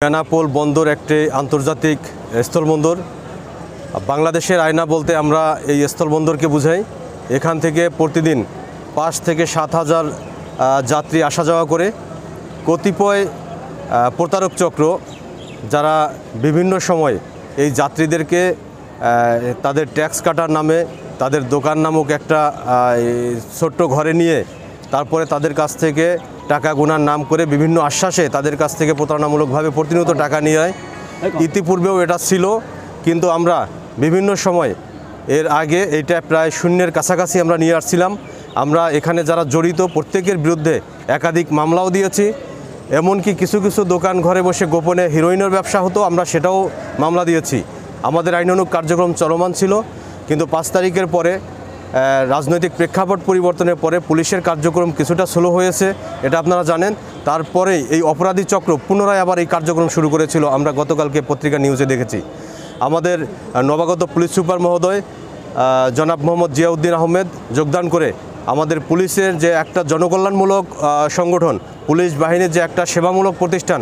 বেনাপোল বন্দর একটি আন্তর্জাতিক স্থলবন্দর। বাংলাদেশের আয়না বলতে আমরা এই স্থলবন্দরকে বুঝাই। এখান থেকে প্রতিদিন ৫ থেকে ৭,০০০ যাত্রী আসা যাওয়া করে। কতিপয় প্রতারক চক্র যারা বিভিন্ন সময় এই যাত্রীদেরকে তাদের ট্যাক্স কাটার নামে তাদের দোকান নামক একটা ছোট্ট ঘরে নিয়ে তারপরে তাদের কাছ থেকে টাকা গোনার নাম করে বিভিন্ন আশ্বাসে তাদের কাছ থেকে প্রতারণামূলকভাবে প্রতিনিয়ত টাকা নিয়ে যায়। ইতিপূর্বেও এটা ছিল, কিন্তু আমরা বিভিন্ন সময় এর আগে এটা প্রায় শূন্যের কাছাকাছি আমরা নিয়ে আসছিলাম। আমরা এখানে যারা জড়িত প্রত্যেকের বিরুদ্ধে একাধিক মামলাও দিয়েছি। এমনকি কিছু কিছু দোকান ঘরে বসে গোপনে হিরোইনের ব্যবসা হতো, আমরা সেটাও মামলা দিয়েছি। আমাদের আইনানুগ কার্যক্রম চলমান ছিল, কিন্তু ৫ তারিখের পরে রাজনৈতিক প্রেক্ষাপট পরিবর্তনের পরে পুলিশের কার্যক্রম কিছুটা স্লো হয়েছে, এটা আপনারা জানেন। তারপরেই এই অপরাধী চক্র পুনরায় আবার এই কার্যক্রম শুরু করেছিল। আমরা গতকালকে পত্রিকা নিউজে দেখেছি। আমাদের নবাগত পুলিশ সুপার মহোদয় জনাব মোহাম্মদ জিয়াউদ্দিন আহমেদ যোগদান করে আমাদের পুলিশের যে একটা জনকল্যাণমূলক সংগঠন, পুলিশ বাহিনীর যে একটা সেবামূলক প্রতিষ্ঠান,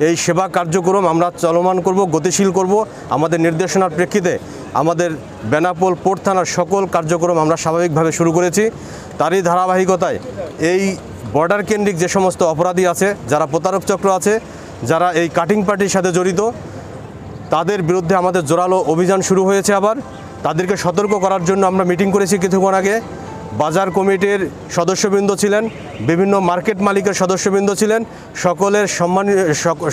এই সেবা কার্যক্রম আমরা চলমান করব, গতিশীল করব। আমাদের নির্দেশনার প্রেক্ষিতে আমাদের বেনাপোল পোর্ট থানার সকল কার্যক্রম আমরা স্বাভাবিকভাবে শুরু করেছি। তারই ধারাবাহিকতায় এই বর্ডার কেন্দ্রিক যে সমস্ত অপরাধী আছে, যারা প্রতারক চক্র আছে, যারা এই কাটিং পার্টির সাথে জড়িত, তাদের বিরুদ্ধে আমাদের জোরালো অভিযান শুরু হয়েছে। আবার তাদেরকে সতর্ক করার জন্য আমরা মিটিং করেছি কিছুক্ষণ আগে। বাজার কমিটির সদস্যবৃন্দ ছিলেন, বিভিন্ন মার্কেট মালিকের সদস্যবৃন্দ ছিলেন। সকলের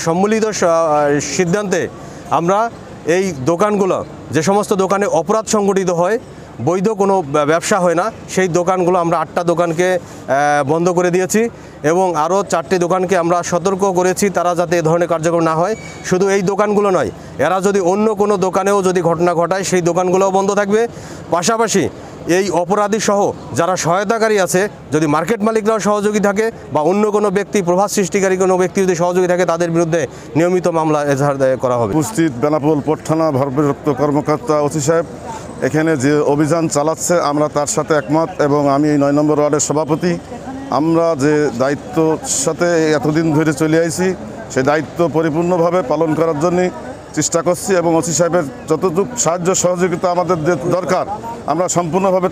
সম্মিলিত সিদ্ধান্তে আমরা এই দোকানগুলো, যে সমস্ত দোকানে অপরাধ সংগঠিত হয়, বৈধ কোনো ব্যবসা হয় না, সেই দোকানগুলো আমরা 8টা দোকানকে বন্ধ করে দিয়েছি এবং আরও 4টি দোকানকে আমরা সতর্ক করেছি তারা যাতে এ ধরনের কার্যক্রম না হয়। শুধু এই দোকানগুলো নয়, এরা যদি অন্য কোনো দোকানেও যদি ঘটনা ঘটায় সেই দোকানগুলোও বন্ধ থাকবে। পাশাপাশি এই অপরাধী সহ যারা সহায়তাকারী আছে, যদি মার্কেট মালিকরাও সহযোগী থাকে বা অন্য কোনো ব্যক্তি, প্রভাব সৃষ্টিকারী কোনো ব্যক্তি যদি সহযোগী থাকে, তাদের বিরুদ্ধে নিয়মিত মামলা এজাহার করা হবে। উপস্থিত বেনাপোল পোর্ট থানা ভারপ্রাপ্ত কর্মকর্তা ওসি সাহেব এখানে যে অভিযান চালাচ্ছে আমরা তার সাথে একমত, এবং আমি 9 নম্বর ওয়ার্ডের সভাপতি। আমরা যে দায়িত্বর সাথে এতদিন ধরে চলে আইছি, সেই দায়িত্ব পরিপূর্ণভাবে পালন করার জন্যই চেষ্টা করছি, এবং ওসি সাহেবের যতটুকু সাহায্য সহযোগিতা আমাদের যে দরকার আমরা সম্পূর্ণভাবে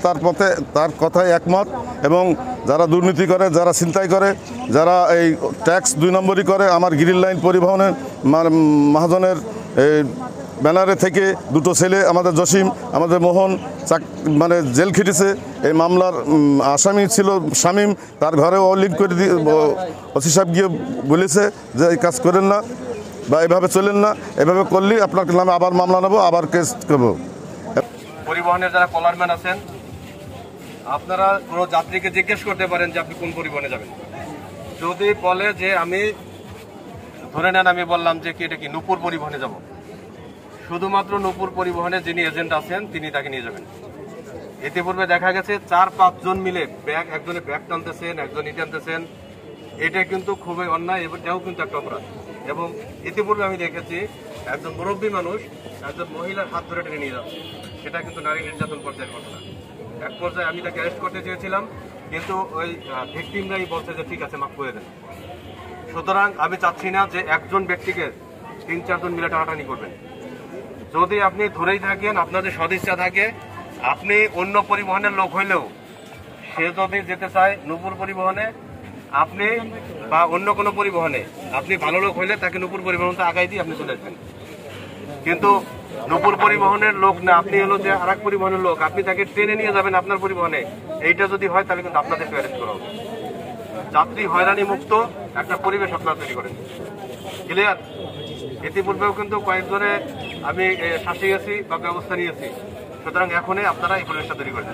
তার কথায় একমত। এবং যারা দুর্নীতি করে, যারা ছিনতাই করে, যারা এই ট্যাক্স 2 নম্বরই করে, আমার গ্রিন লাইন পরিবহনের মহাজনের ব্যানারে থেকে 2টো ছেলে, আমাদের জসিম, আমাদের মোহন মানে জেল খেটেছে। এই মামলার আসামি ছিল শামীম, তার ঘরেও লিঙ্ক করে দিয়ে ওসি সাহেব গিয়ে বলেছে যে এই কাজ করেন না বা এভাবে চলেন না, এভাবে করলে আপনার নামে আবার মামলা নেব, আবার কেস করব। পরিবহনের যারা কলারম্যান আছেন, আপনারা কোনো যাত্রীকে জিজ্ঞেস করতে পারেন যে আপনি কোন পরিবহনে যাবেন। যদি বলে যে আমি, ধরে নেন আমি বললাম যে কি এটা কি নূপুর পরিবহনে যাব, শুধুমাত্র নূপুর পরিবহনে যিনি এজেন্ট আছেন তিনি তাকে নিয়ে যাবেন। ইতিপূর্বে দেখা গেছে 4-5 জন মিলে একজনে ব্যাগ টানতেছেন, একজন টানতেছেন। এটা কিন্তু খুবই অন্যায়, এটাও কিন্তু একটা অপরাধ। এবং ইতিপূর্বে আমি দেখেছি একজন মুরব্বী মানুষ একজন মহিলার হাত ধরে টেনে নিয়ে যাচ্ছে, সেটা কিন্তু নারী নির্যাতন পর্যায়ের ঘটনা। এক পর্যায়ে আমি তাকে অ্যারেস্ট করতে চেয়েছিলাম, কিন্তু ওই ভিকটিমরাই বলছে যে ঠিক আছে, মাফ করে দেন। সুতরাং আমি চাচ্ছি না যে একজন ব্যক্তিকে 3-4 জন মিলে টানাটানি করবেন। যদি আপনি ধরেই থাকেন, আপনাদের সদিচ্ছা থাকে, আপনি অন্য পরিবহনের লোক হইলেও সে যদি যেতে চায় নূপুর পরিবহনে, আপনি বা অন্য কোনো পরিবহনে, আপনি ভালো লোক হইলে তাকে নূপুর পরিবহনটা আগাই দিয়ে আপনি চলে আসবেন। কিন্তু নূপুর পরিবহনের লোক না, আপনি হলো যে আর এক পরিবহনের লোক, আপনি তাকে ট্রেনে নিয়ে যাবেন আপনার পরিবহনে, এইটা যদি হয় তাহলে কিন্তু আপনাদেরকে অ্যারেস্ট করা হবে। যাত্রী হয়রানি মুক্ত একটা পরিবেশ আপনারা তৈরি করেন। ক্লিয়ার? ইতিপূর্বেও কিন্তু কয়েকজনে আমি শাসি গেছি বা ব্যবস্থা নিয়েছি। সুতরাং এখনই আপনারা এই পরিবেশটা তৈরি করেন।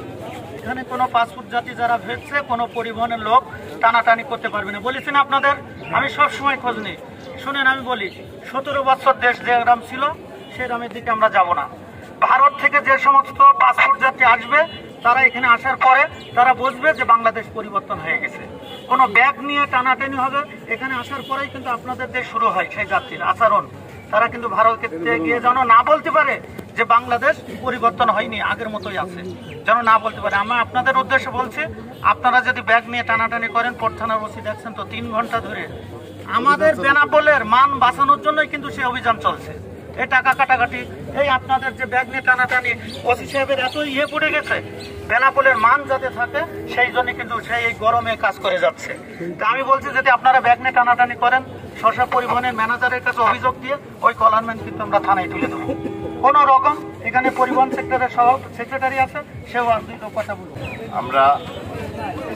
এখানে কোনো পাসপোর্ট জাতি যারা ভেটছে, কোনো পরিবহনের লোক টানাটানি করতে পারবে না বলেছি না আপনাদের। আমি সব সময় খোঁজ নিই। শুনেন, আমি বলি 17 বছর দেশ যে গ্রাম ছিল সেই গ্রামের দিকে আমরা যাব না। ভারত থেকে যে সমস্ত পাসপোর্ট যাত্রী আসবে, তারা এখানে আসার পরে তারা বুঝবে যে বাংলাদেশ পরিবর্তন হয়ে গেছে। কোনো ব্যাগ নিয়ে টানাটানি হবে, এখানে আসার পরেই কিন্তু আপনাদের দেশ শুরু হয় সেই যাত্রীর আচরণ। তারা কিন্তু ভারতকে গিয়ে যেন না বলতে পারে যে বাংলাদেশ পরিবর্তন হয়নি, আগের মতোই আছে, যেন না বলতে পারে। আমি আপনাদের উদ্দেশ্যে বলছি, আপনারা যদি ব্যাগ নিয়ে টানাটানি করেন, পোর্ট থানার ওসি দেখছেন তো 3 ঘন্টা ধরে আমাদের বেনাপোলের মান বাঁচানোর জন্যই কিন্তু সেই অভিযান চলছে। এই টাকা কাটাকাটি, এই আপনাদের যে ব্যাগ নিয়ে টানাটানি, ওসি সাহেবের এত পড়ে গেছে বেনাপোলের মান যাতে থাকে, সেই জন্য কিন্তু সেই এই গরমে কাজ করে যাচ্ছে। তা আমি বলছি যদি আপনারা ব্যাগ নিয়ে টানাটানি করেন, শশা পরিবহনের ম্যানেজারের কাছে অভিযোগ দিয়ে ওই কলারম্যান কিন্তু আমরা থানায় তুলে দেবো। কোনো রকম এখানে পরিবহন সেক্টরের সেক্রেটারি আছে, সেও দুটো কথা বলবো। আমরা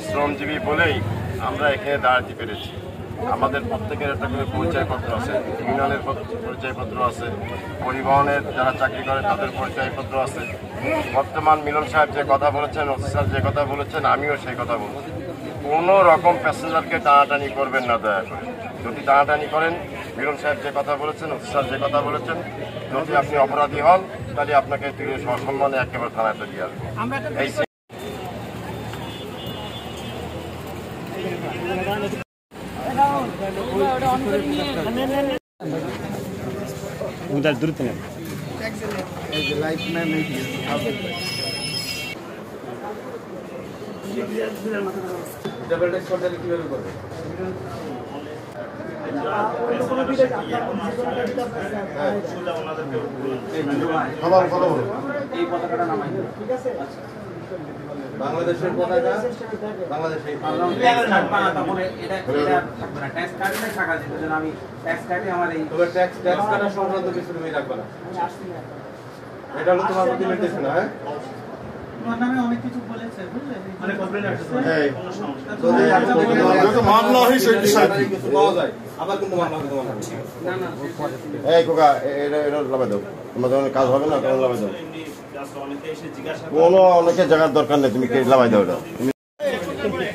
শ্রমজীবী বলেই আমরা এখানে দাঁড়াতে পেরেছি। আমাদের প্রত্যেকের একটা করে পরিচয়পত্র আছে, ইউনিয়নের পরিচয়পত্র আছে, পরিবহনের যারা চাকরি করে তাদের পরিচয়পত্র আছে। বর্তমান মিলন সাহেব যে কথা বলেছেন, অফিসার যে কথা বলেছেন, আমিও সেই কথা বলছি। কোনো রকম প্যাসেঞ্জারকে টানাটানি করবেন না দয়া করে। যদি টানাটানি করেন, মিলন সাহেব যে কথা বলেছেন, অফিসার যে কথা বলেছেন, যদি আপনি অপরাধী হন তাহলে আপনাকে তুলে সসম্মানে একেবারে থানায় দিয়ে আসবো। এই বাংলাদেশের পতাকা, বাংলাদেশের ট্যাক্স কাটা সংক্রান্ত কিছু তুমি রাখবে না। এটা হলো তোমার প্রতি নির্দেশনা। হ্যাঁ, তোমার নামে অনেক কিছু বলেছে, বুঝলে? মানে কমপ্লেইন আসছে। যদি মামলা হয় সেই বিষয়ে কিছু পাওয়া যায়, আবার কিন্তু মামলা হবে তোমার নামে। না না, এই কোকা, এটা লাগাই দাও। তোমার যখন কাজ হবে না তখন লাগাই দাও। কোনো অনেকের জায়গার দরকার নেই, তুমি লাগাই দাও। এটা তুমি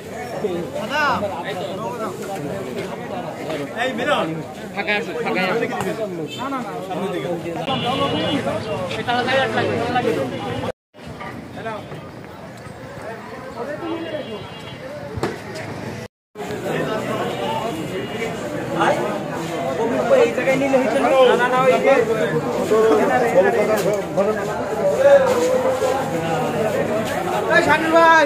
এই জায়গায় নিলে হচ্ছে না। না না, ওই যে শাকিল ভাই